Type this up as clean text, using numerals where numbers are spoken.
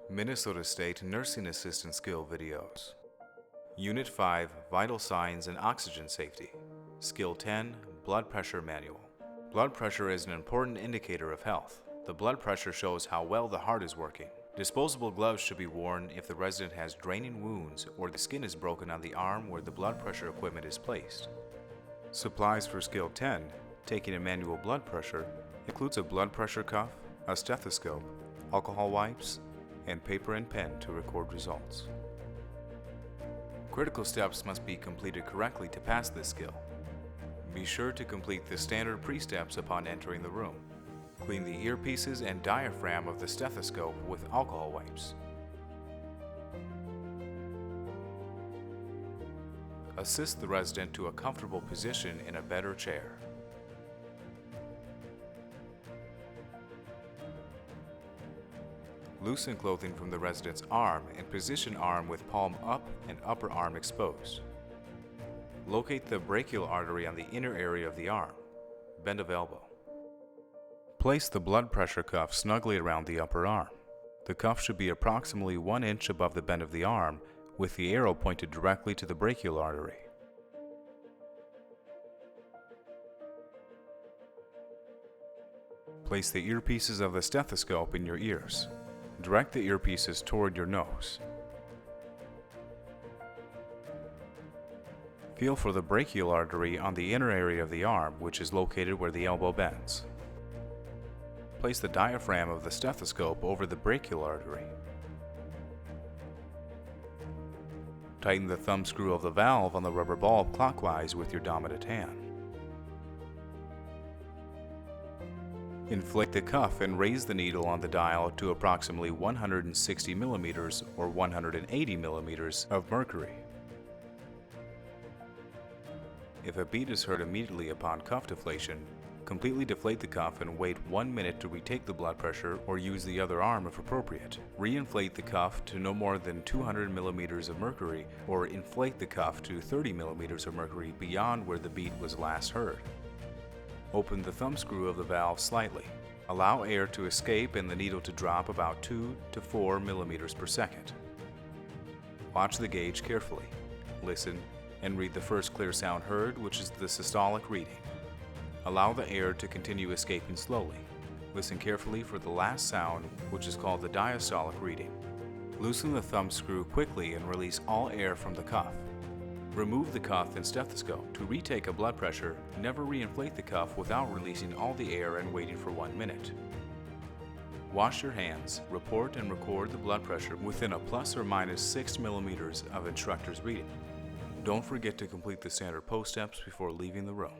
Minnesota State Nursing Assistant Skill Videos. Unit 5, Vital Signs and Oxygen Safety. Skill 10, Blood Pressure Manual. Blood pressure is an important indicator of health. The blood pressure shows how well the heart is working. Disposable gloves should be worn if the resident has draining wounds or the skin is broken on the arm where the blood pressure equipment is placed. Supplies for Skill 10, taking a manual blood pressure, includes a blood pressure cuff, a stethoscope, alcohol wipes, and paper and pen to record results. Critical steps must be completed correctly to pass this skill. Be sure to complete the standard pre-steps upon entering the room. Clean the earpieces and diaphragm of the stethoscope with alcohol wipes. Assist the resident to a comfortable position in a bed or chair. Loosen clothing from the resident's arm and position arm with palm up and upper arm exposed. Locate the brachial artery on the inner area of the arm. Bend of elbow. Place the blood pressure cuff snugly around the upper arm. The cuff should be approximately 1 inch above the bend of the arm, with the arrow pointed directly to the brachial artery. Place the earpieces of the stethoscope in your ears. Direct the earpieces toward your nose. Feel for the brachial artery on the inner area of the arm, which is located where the elbow bends. Place the diaphragm of the stethoscope over the brachial artery. Tighten the thumb screw of the valve on the rubber bulb clockwise with your dominant hand. Inflate the cuff and raise the needle on the dial to approximately 160 millimeters or 180 millimeters of mercury. If a beat is heard immediately upon cuff deflation, completely deflate the cuff and wait 1 minute to retake the blood pressure or use the other arm if appropriate. Re-inflate the cuff to no more than 200 millimeters of mercury or inflate the cuff to 30 millimeters of mercury beyond where the beat was last heard. Open the thumb screw of the valve slightly. Allow air to escape and the needle to drop about 2 to 4 millimeters per second. Watch the gauge carefully. Listen and read the first clear sound heard, which is the systolic reading. Allow the air to continue escaping slowly. Listen carefully for the last sound, which is called the diastolic reading. Loosen the thumb screw quickly and release all air from the cuff. Remove the cuff and stethoscope. To retake a blood pressure, never re-inflate the cuff without releasing all the air and waiting for 1 minute. Wash your hands, report and record the blood pressure within a plus or minus 6 millimeters of instructor's reading. Don't forget to complete the standard post steps before leaving the room.